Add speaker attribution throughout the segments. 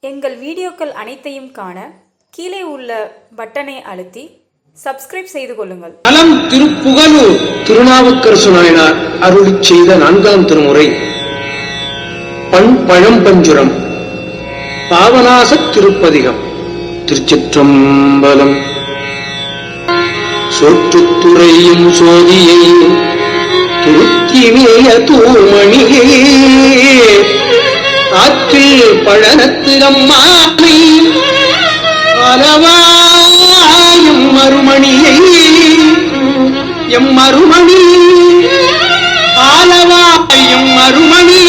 Speaker 1: எங்கள் வீடியோக்கள் அனைத்தையும் காண கீழே உள்ள பட்டனை அழுத்தி சப்ஸ்கிரைப் செய்து கொள்ளுங்கள்.
Speaker 2: தலம் திருப்புகலூர் திருநாவுக்கரசு நாயனார் அருளிச் செய்த 4ஆம் திருமுறை பழம்பஞ்சுரம் பாவநாச திருப்பதிகம். திருச்சிற்றம்பலம். சோற்றுத்துறையும் சோதியை துருத்திமேய தூமணியே ஆற்றில் பழனத்து அம்மானை அளவாயும் மறுமணியை எம் மறுமணி ஆலவாயும் மறுமணி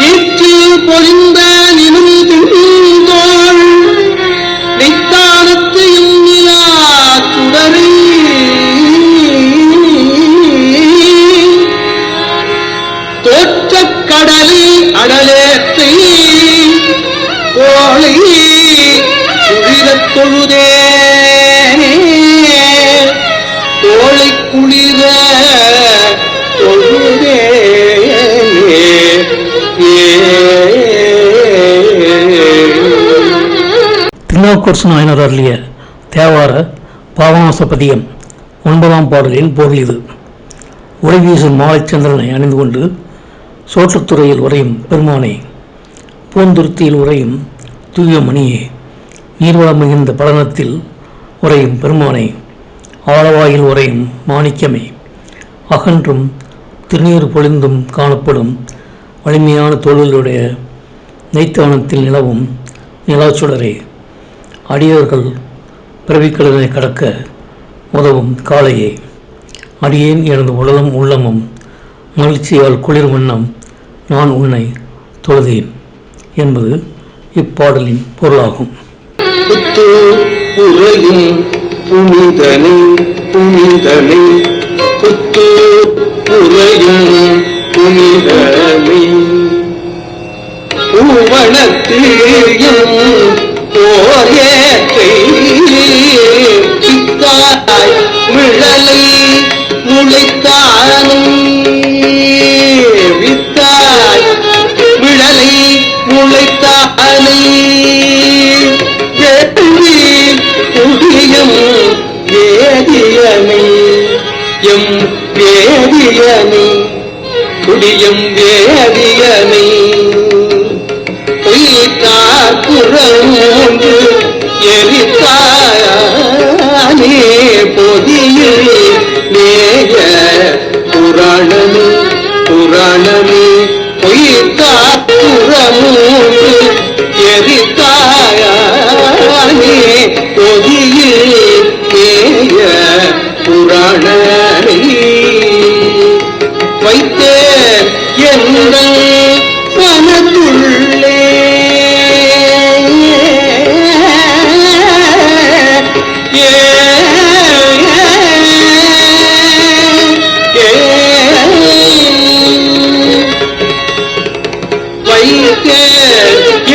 Speaker 2: நீற்றில் பொழிந்த நிமிந்தோள் நெய்த்தானத்து நிலா சுடரை தோற்றக் கடலில் அடலேற்றை கோளை குளிரத் தொழுதே கோளை குளிர தொழுதே.
Speaker 3: திருநாவுக்கரசு நாயனார் அருளிய தேவார பாவநாசபதியம் 9ஆம் பாடலின் பொருள் இது. உறைவீசும் மாலைச்சந்திரனை அணிந்து கொண்டு சோற்றுத்துறையில் உறையும் பெருமானே, பூந்துருத்தியில் உறையும் தூய மணியே, நீர்வளம் மிகுந்த பழனத்தில் உறையும் பெருமானே, ஆளவாயில் உறையும் மாணிக்கமே, அகன்றும் திருநீர் பொழிந்தும் காணப்படும் வலிமையான தொழிலுடைய நெய்த்தானத்தில் நிலவும் நிலாச்சுடரே, அடியவர்கள் பிறவிக்கடலை கடக்க உதவும் காளையே, அடியேன் எனது உடலும் உள்ளமும் மகிழ்ச்சியால் குளிர் வண்ணம் நான் உன்னை தொழுதேன் என்பது இப்பாடலின் பொருளாகும்.
Speaker 2: புத்துரையும் புனிதனை புனிதனை புத்துரையும் புனிதனை பூவனத்திலும் போர் ஏற்றை பித்தாய் மிழலை முளைத்தானும் வித்தாய் மிழலை முளைத்தானை குடியம் வேதியனை எம் வேதியனை குடியம் வேதியனை பொய்த்தாக்குறமூன்று எரித்தானே பொதியில் மேய புராணமே புராணமே பொய்த்தாக்குறமூன்று எரித்தானே பொதியில் மேய புராணமே வைத்தே எங்கள் மனத்துள்ளே வைத்தே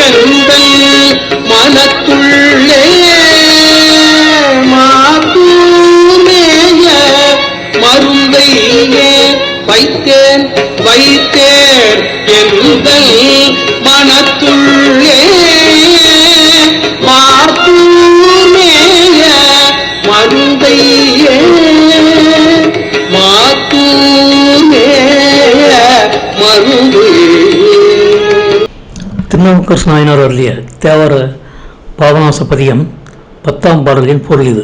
Speaker 2: எங்கள் மனத்துள்ளே மாத்தூமேய மருந்தையே வைத்தேன் வைத்தேன் எங்கள் மனத்துள்ளே மாத்தூமேய மருந்தையே மாத்தூமேய மருந்தையே.
Speaker 3: திருநாவுக்கரசு நாயனார் அருளிய தேவார பாவநாசபதியம் 10ஆம் பாடலின் பொருள் இது.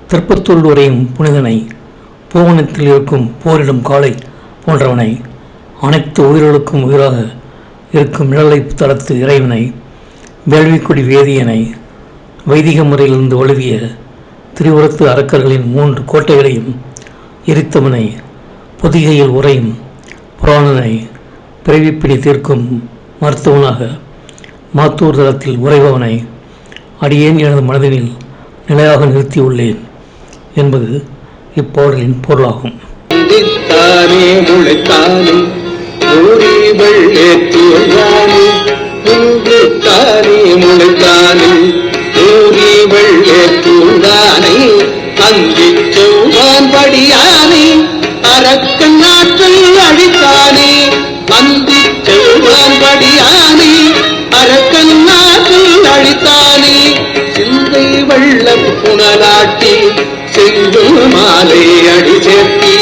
Speaker 3: திருப்பத்தூர் உரையும் புனிதனை, பூவனத்தில் இருக்கும் போரிடும் காளை போன்றவனை, அனைத்து உயிர்களுக்கும் உயிராக இருக்கும் நிழலை தளத்து இறைவனை, வேள்விக்குடி வேதியனை, வைதிக முறையிலிருந்து வழுவிய திரிபுரத்து அரக்கர்களின் 3 கோட்டைகளையும் எரித்தவனை, பொதிகையில் உறையும் புராணனை, பிறவிப்பிடி தீர்க்கும் மருத்துவனாக மாத்தூர் தளத்தில் உறைபவனை அடியேன் எனது மனதினில் நிலையாக நிறுத்தியுள்ளேன் என்பது இப்பாடலின் பொருளாகும்.
Speaker 2: அரக்கன் நாட்டில் அழித்தானே அந்தி செல்வான்படியானே அர அழித்தானே சிந்தை வள்ள புனலாட்டி செஞ்சொல் மாலை அடி சேர்த்தி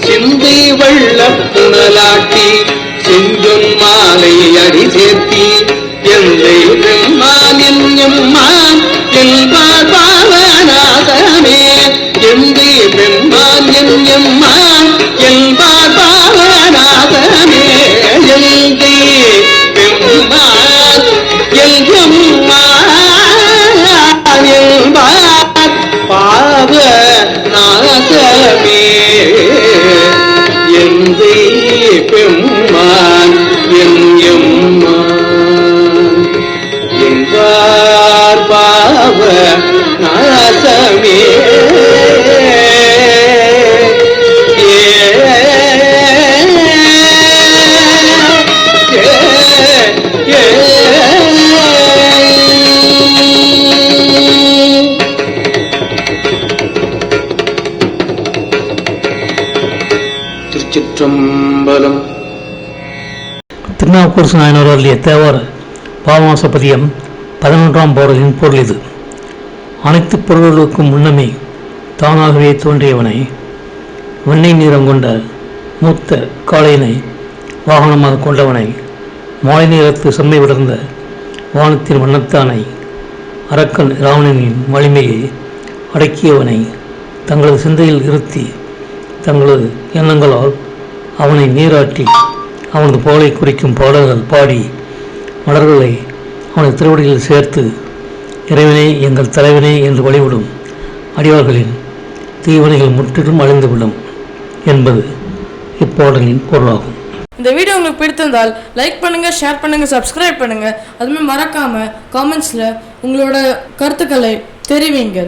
Speaker 2: சிந்தை வள்ள புனலாட்டி செஞ்சொல் மாலை அடி சேர்த்தி எந்தை பெம்மான் எம்மான் எல்பார் பாவநாதமே எந்தை பெம்மான் எம்மான் எல்பார் பாவநாதமே எந்தை பெம்மான் எல்மான் எல்பார் பாவநாதமே எந்தை பெம்மான் எம்மான் எங்கார் பாவ நாசமே திருச்சிற்றம்பலம்.
Speaker 3: திருநாவுக்கரசு நாயனார் அருளிய தேவார பாவநாச பதியம் 11ஆம் பாடலின் பொருள் இது. அனைத்து பொருள்களுக்கும் முன்னமே தானாகவே தோன்றியவனை, வெண்ணெய் நிறம் கொண்ட மூத்த காளையனை வாகனமாக கொண்டவனை, மாலை நேரத்து செம்மை விடர்ந்த வானத்தின் வண்ணத்தானை, அரக்கன் இராவணனின் வலிமையை அடக்கியவனை தங்களது சிந்தையில் இருத்தி தங்களது எண்ணங்களால் அவனை நீராட்டி அவனது புகழை குறிக்கும் பாடல்கள் பாடி மலர்களை அவனது திருவடியில் சேர்த்து இறைவனே எங்கள் தலைவனே என்று வழிவிடும் அடியார்களின் தீவினைகள் முற்றிலும் அழிந்துவிடும் என்பது இப்பாடலின் பொருளாகும்.
Speaker 4: இந்த வீடியோ உங்களுக்கு பிடித்திருந்தால் லைக் பண்ணுங்க, ஷேர் பண்ணுங்க, சப்ஸ்கிரைப் பண்ணுங்க. அதுமாதிரி மறக்காம காமெண்ட்ஸ்ல உங்களோட கருத்துக்களை தெரிவிங்க.